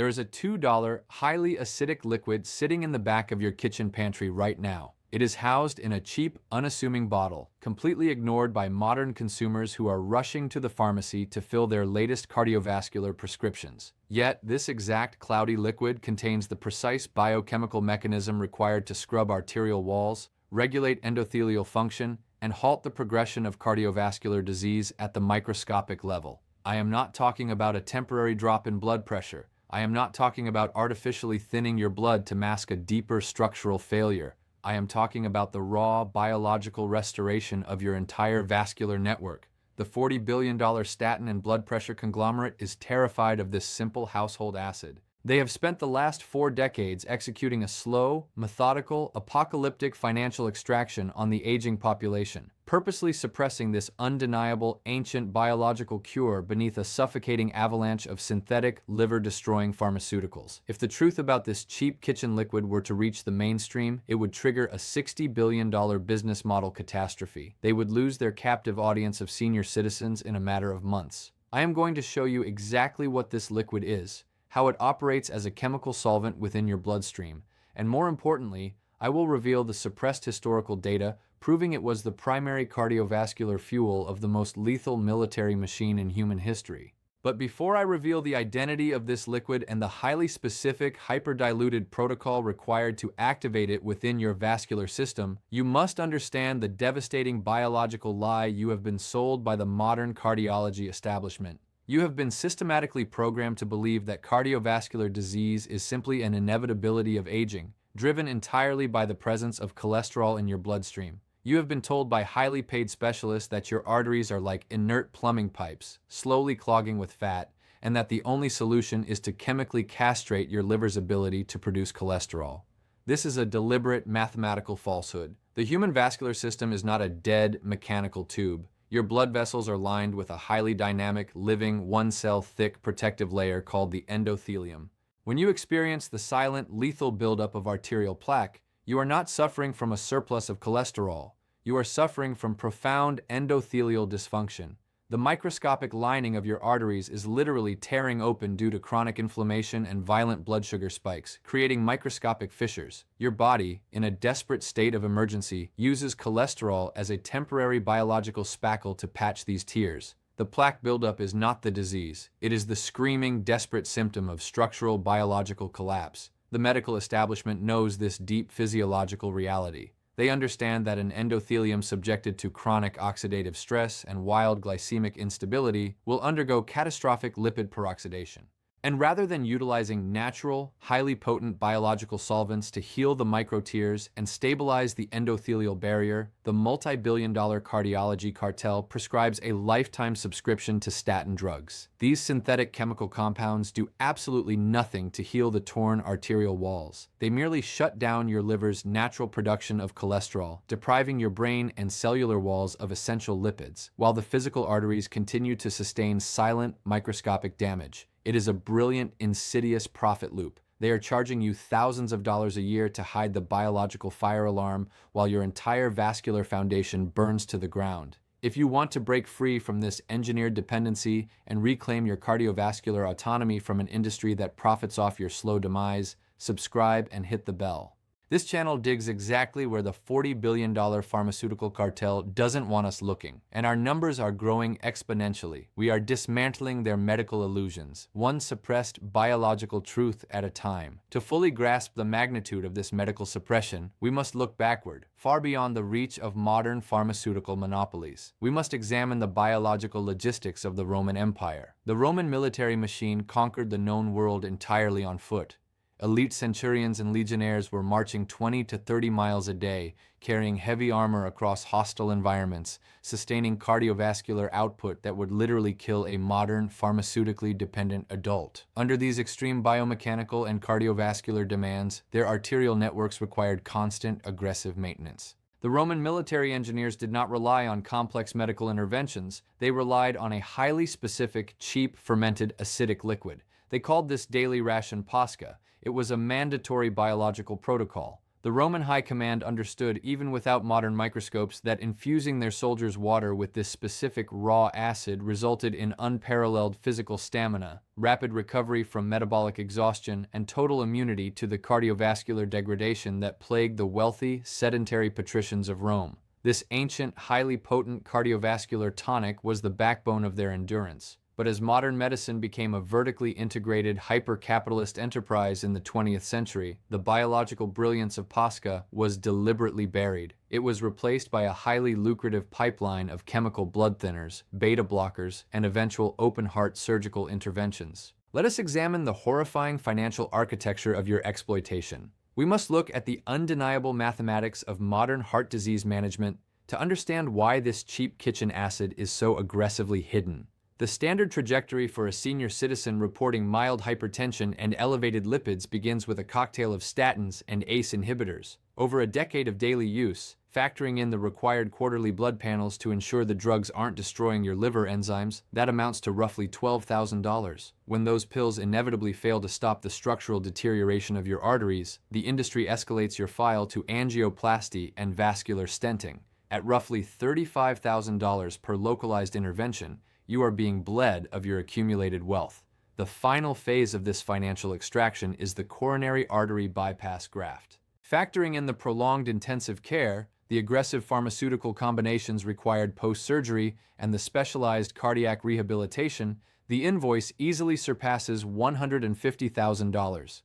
There is a $2 highly acidic liquid sitting in the back of your kitchen pantry right now. It is housed in a cheap, unassuming bottle, completely ignored by modern consumers who are rushing to the pharmacy to fill their latest cardiovascular prescriptions. Yet, this exact cloudy liquid contains the precise biochemical mechanism required to scrub arterial walls, regulate endothelial function, and halt the progression of cardiovascular disease at the microscopic level. I am not talking about a temporary drop in blood pressure. I am not talking about artificially thinning your blood to mask a deeper structural failure. I am talking about the raw biological restoration of your entire vascular network. The $40 billion statin and blood pressure conglomerate is terrified of this simple household acid. They have spent the last 4 decades executing a slow, methodical, apocalyptic financial extraction on the aging population, purposely suppressing this undeniable ancient biological cure beneath a suffocating avalanche of synthetic, liver-destroying pharmaceuticals. If the truth about this cheap kitchen liquid were to reach the mainstream, it would trigger a $60 billion business model catastrophe. They would lose their captive audience of senior citizens in a matter of months. I am going to show you exactly what this liquid is, how it operates as a chemical solvent within your bloodstream, and more importantly, I will reveal the suppressed historical data proving it was the primary cardiovascular fuel of the most lethal military machine in human history. But before I reveal the identity of this liquid and the highly specific, hyperdiluted protocol required to activate it within your vascular system, you must understand the devastating biological lie you have been sold by the modern cardiology establishment. You have been systematically programmed to believe that cardiovascular disease is simply an inevitability of aging, driven entirely by the presence of cholesterol in your bloodstream. You have been told by highly paid specialists that your arteries are like inert plumbing pipes, slowly clogging with fat, and that the only solution is to chemically castrate your liver's ability to produce cholesterol. This is a deliberate mathematical falsehood. The human vascular system is not a dead, mechanical tube. Your blood vessels are lined with a highly dynamic, living, one-cell thick protective layer called the endothelium. When you experience the silent, lethal buildup of arterial plaque, you are not suffering from a surplus of cholesterol. You are suffering from profound endothelial dysfunction. The microscopic lining of your arteries is literally tearing open due to chronic inflammation and violent blood sugar spikes, creating microscopic fissures. Your body, in a desperate state of emergency, uses cholesterol as a temporary biological spackle to patch these tears. The plaque buildup is not the disease. It is the screaming, desperate symptom of structural biological collapse. The medical establishment knows this deep physiological reality. They understand that an endothelium subjected to chronic oxidative stress and wild glycemic instability will undergo catastrophic lipid peroxidation. And rather than utilizing natural, highly potent biological solvents to heal the microtears and stabilize the endothelial barrier, the multi-billion-dollar cardiology cartel prescribes a lifetime subscription to statin drugs. These synthetic chemical compounds do absolutely nothing to heal the torn arterial walls. They merely shut down your liver's natural production of cholesterol, depriving your brain and cellular walls of essential lipids, while the physical arteries continue to sustain silent, microscopic damage. It is a brilliant, insidious profit loop. They are charging you thousands of dollars a year to hide the biological fire alarm while your entire vascular foundation burns to the ground. If you want to break free from this engineered dependency and reclaim your cardiovascular autonomy from an industry that profits off your slow demise, subscribe and hit the bell. This channel digs exactly where the $40 billion pharmaceutical cartel doesn't want us looking, and our numbers are growing exponentially. We are dismantling their medical illusions, one suppressed biological truth at a time. To fully grasp the magnitude of this medical suppression, we must look backward, far beyond the reach of modern pharmaceutical monopolies. We must examine the biological logistics of the Roman Empire. The Roman military machine conquered the known world entirely on foot. Elite centurions and legionnaires were marching 20 to 30 miles a day, carrying heavy armor across hostile environments, sustaining cardiovascular output that would literally kill a modern, pharmaceutically dependent adult. Under these extreme biomechanical and cardiovascular demands, their arterial networks required constant, aggressive maintenance. The Roman military engineers did not rely on complex medical interventions. They relied on a highly specific, cheap, fermented acidic liquid. They called this daily ration Posca. It was a mandatory biological protocol. The Roman high command understood, even without modern microscopes, that infusing their soldiers' water with this specific raw acid resulted in unparalleled physical stamina, rapid recovery from metabolic exhaustion, and total immunity to the cardiovascular degradation that plagued the wealthy, sedentary patricians of Rome. This ancient, highly potent cardiovascular tonic was the backbone of their endurance. But as modern medicine became a vertically integrated, hyper-capitalist enterprise in the 20th century, the biological brilliance of Posca was deliberately buried. It was replaced by a highly lucrative pipeline of chemical blood thinners, beta blockers, and eventual open-heart surgical interventions. Let us examine the horrifying financial architecture of your exploitation. We must look at the undeniable mathematics of modern heart disease management to understand why this cheap kitchen acid is so aggressively hidden. The standard trajectory for a senior citizen reporting mild hypertension and elevated lipids begins with a cocktail of statins and ACE inhibitors. Over a decade of daily use, factoring in the required quarterly blood panels to ensure the drugs aren't destroying your liver enzymes, that amounts to roughly $12,000. When those pills inevitably fail to stop the structural deterioration of your arteries, the industry escalates your file to angioplasty and vascular stenting. At roughly $35,000 per localized intervention, you are being bled of your accumulated wealth. The final phase of this financial extraction is the coronary artery bypass graft. Factoring in the prolonged intensive care, the aggressive pharmaceutical combinations required post-surgery, and the specialized cardiac rehabilitation, the invoice easily surpasses $150,000.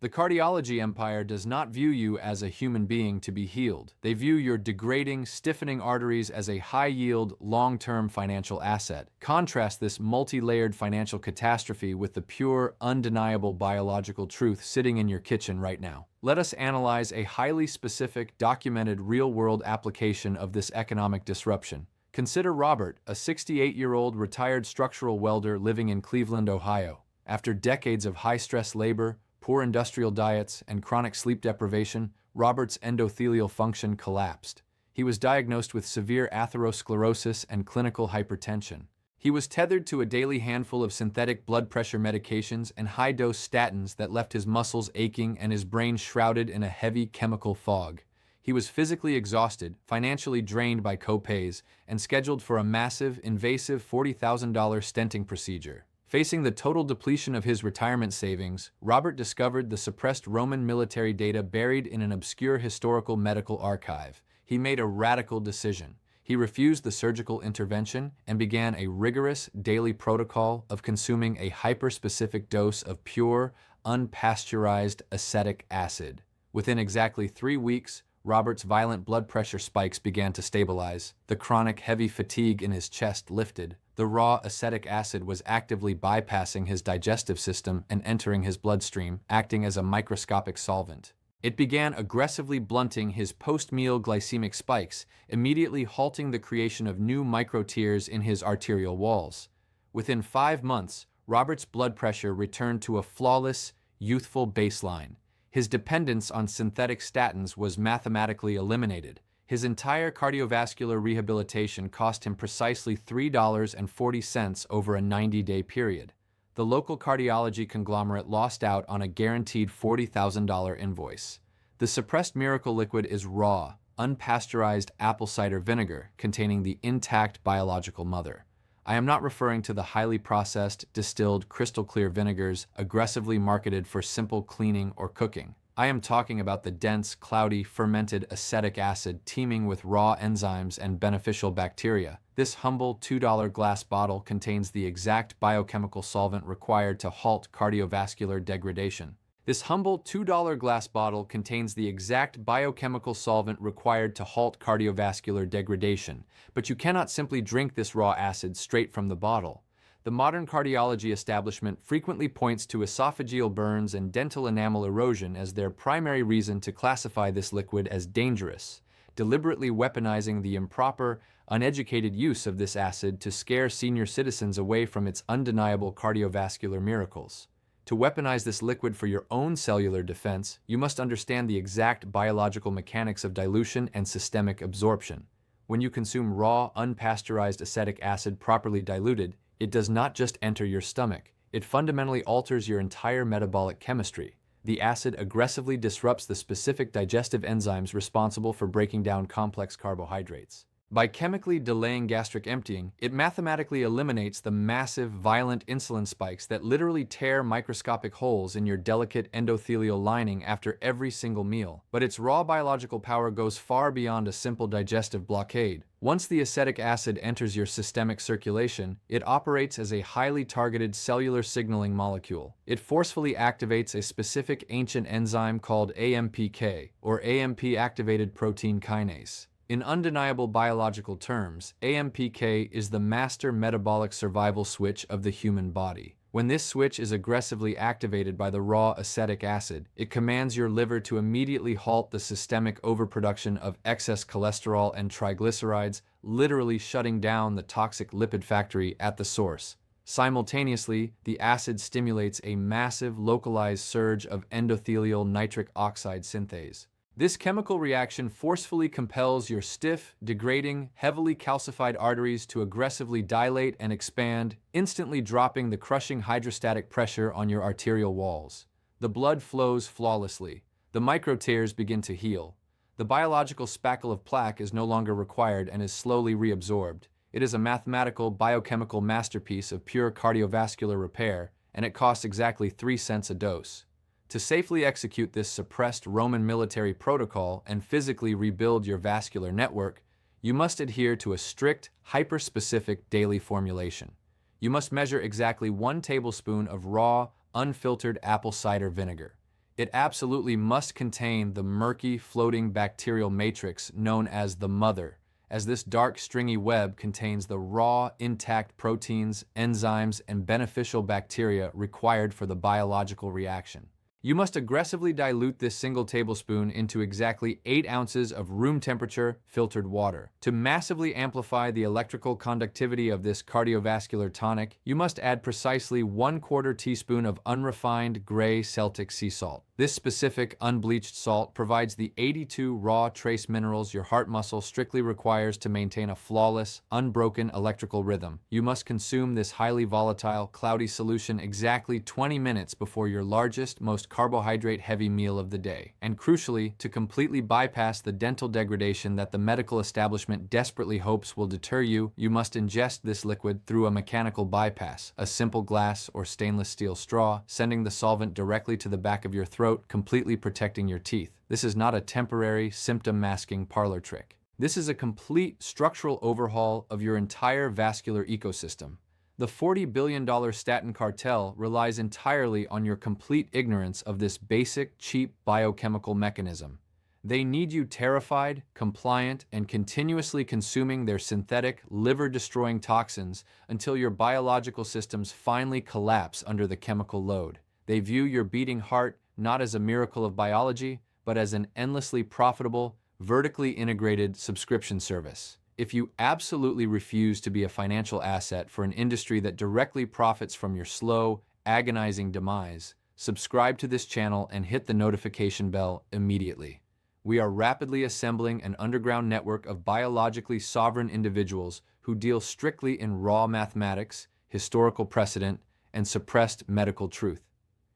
The cardiology empire does not view you as a human being to be healed. They view your degrading, stiffening arteries as a high-yield, long-term financial asset. Contrast this multi-layered financial catastrophe with the pure, undeniable biological truth sitting in your kitchen right now. Let us analyze a highly specific, documented, real-world application of this economic disruption. Consider Robert, a 68-year-old retired structural welder living in Cleveland, Ohio. After decades of high-stress labor, poor industrial diets, and chronic sleep deprivation, Robert's endothelial function collapsed. He was diagnosed with severe atherosclerosis and clinical hypertension. He was tethered to a daily handful of synthetic blood pressure medications and high-dose statins that left his muscles aching and his brain shrouded in a heavy chemical fog. He was physically exhausted, financially drained by co-pays, and scheduled for a massive, invasive $40,000 stenting procedure. Facing the total depletion of his retirement savings, Robert discovered the suppressed Roman military data buried in an obscure historical medical archive. He made a radical decision. He refused the surgical intervention and began a rigorous daily protocol of consuming a hyper-specific dose of pure, unpasteurized acetic acid. Within exactly 3 weeks, Robert's violent blood pressure spikes began to stabilize. The chronic heavy fatigue in his chest lifted. The raw acetic acid was actively bypassing his digestive system and entering his bloodstream, acting as a microscopic solvent. It began aggressively blunting his post-meal glycemic spikes, immediately halting the creation of new microtears in his arterial walls. Within 5 months, Robert's blood pressure returned to a flawless, youthful baseline. His dependence on synthetic statins was mathematically eliminated. His entire cardiovascular rehabilitation cost him precisely $3.40 over a 90-day period. The local cardiology conglomerate lost out on a guaranteed $40,000 invoice. The suppressed miracle liquid is raw, unpasteurized apple cider vinegar containing the intact biological mother. I am not referring to the highly processed, distilled, crystal-clear vinegars aggressively marketed for simple cleaning or cooking. I am talking about the dense, cloudy, fermented acetic acid teeming with raw enzymes and beneficial bacteria. This humble $2 glass bottle contains the exact biochemical solvent required to halt cardiovascular degradation. This humble $2 glass bottle contains the exact biochemical solvent required to halt cardiovascular degradation, but you cannot simply drink this raw acid straight from the bottle. The modern cardiology establishment frequently points to esophageal burns and dental enamel erosion as their primary reason to classify this liquid as dangerous, deliberately weaponizing the improper, uneducated use of this acid to scare senior citizens away from its undeniable cardiovascular miracles. To weaponize this liquid for your own cellular defense, you must understand the exact biological mechanics of dilution and systemic absorption. When you consume raw, unpasteurized acetic acid properly diluted, it does not just enter your stomach, it fundamentally alters your entire metabolic chemistry. The acid aggressively disrupts the specific digestive enzymes responsible for breaking down complex carbohydrates. By chemically delaying gastric emptying, it mathematically eliminates the massive, violent insulin spikes that literally tear microscopic holes in your delicate endothelial lining after every single meal. But its raw biological power goes far beyond a simple digestive blockade. Once the acetic acid enters your systemic circulation, it operates as a highly targeted cellular signaling molecule. It forcefully activates a specific ancient enzyme called AMPK, or AMP-activated protein kinase. In undeniable biological terms, AMPK is the master metabolic survival switch of the human body. When this switch is aggressively activated by the raw acetic acid, it commands your liver to immediately halt the systemic overproduction of excess cholesterol and triglycerides, literally shutting down the toxic lipid factory at the source. Simultaneously, the acid stimulates a massive localized surge of endothelial nitric oxide synthase. This chemical reaction forcefully compels your stiff, degrading, heavily calcified arteries to aggressively dilate and expand, instantly dropping the crushing hydrostatic pressure on your arterial walls. The blood flows flawlessly. The microtears begin to heal. The biological spackle of plaque is no longer required and is slowly reabsorbed. It is a mathematical, biochemical masterpiece of pure cardiovascular repair, and it costs exactly 3 cents a dose. To safely execute this suppressed Roman military protocol and physically rebuild your vascular network, you must adhere to a strict, hyper-specific daily formulation. You must measure exactly 1 tablespoon of raw, unfiltered apple cider vinegar. It absolutely must contain the murky, floating bacterial matrix known as the mother, as this dark, stringy web contains the raw, intact proteins, enzymes, and beneficial bacteria required for the biological reaction. You must aggressively dilute this single tablespoon into exactly 8 ounces of room-temperature filtered water. To massively amplify the electrical conductivity of this cardiovascular tonic, you must add precisely 1/4 teaspoon of unrefined gray Celtic sea salt. This specific, unbleached salt provides the 82 raw trace minerals your heart muscle strictly requires to maintain a flawless, unbroken electrical rhythm. You must consume this highly volatile, cloudy solution exactly 20 minutes before your largest, most carbohydrate-heavy meal of the day. And crucially, to completely bypass the dental degradation that the medical establishment desperately hopes will deter you, you must ingest this liquid through a mechanical bypass, a simple glass or stainless steel straw, sending the solvent directly to the back of your throat, completely protecting your teeth. This is not a temporary, symptom-masking parlor trick. This is a complete structural overhaul of your entire vascular ecosystem. The $40 billion statin cartel relies entirely on your complete ignorance of this basic, cheap biochemical mechanism. They need you terrified, compliant, and continuously consuming their synthetic, liver-destroying toxins until your biological systems finally collapse under the chemical load. They view your beating heart not as a miracle of biology, but as an endlessly profitable, vertically integrated subscription service. If you absolutely refuse to be a financial asset for an industry that directly profits from your slow, agonizing demise, subscribe to this channel and hit the notification bell immediately. We are rapidly assembling an underground network of biologically sovereign individuals who deal strictly in raw mathematics, historical precedent, and suppressed medical truth.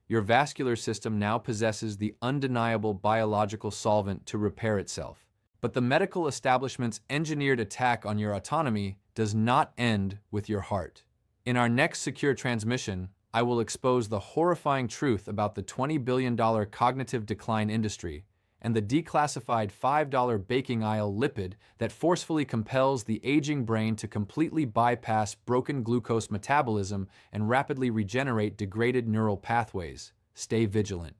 Your vascular system now possesses the undeniable biological solvent to repair itself. But the medical establishment's engineered attack on your autonomy does not end with your heart. In our next secure transmission, I will expose the horrifying truth about the $20 billion cognitive decline industry and the declassified $5 baking aisle lipid that forcefully compels the aging brain to completely bypass broken glucose metabolism and rapidly regenerate degraded neural pathways. Stay vigilant.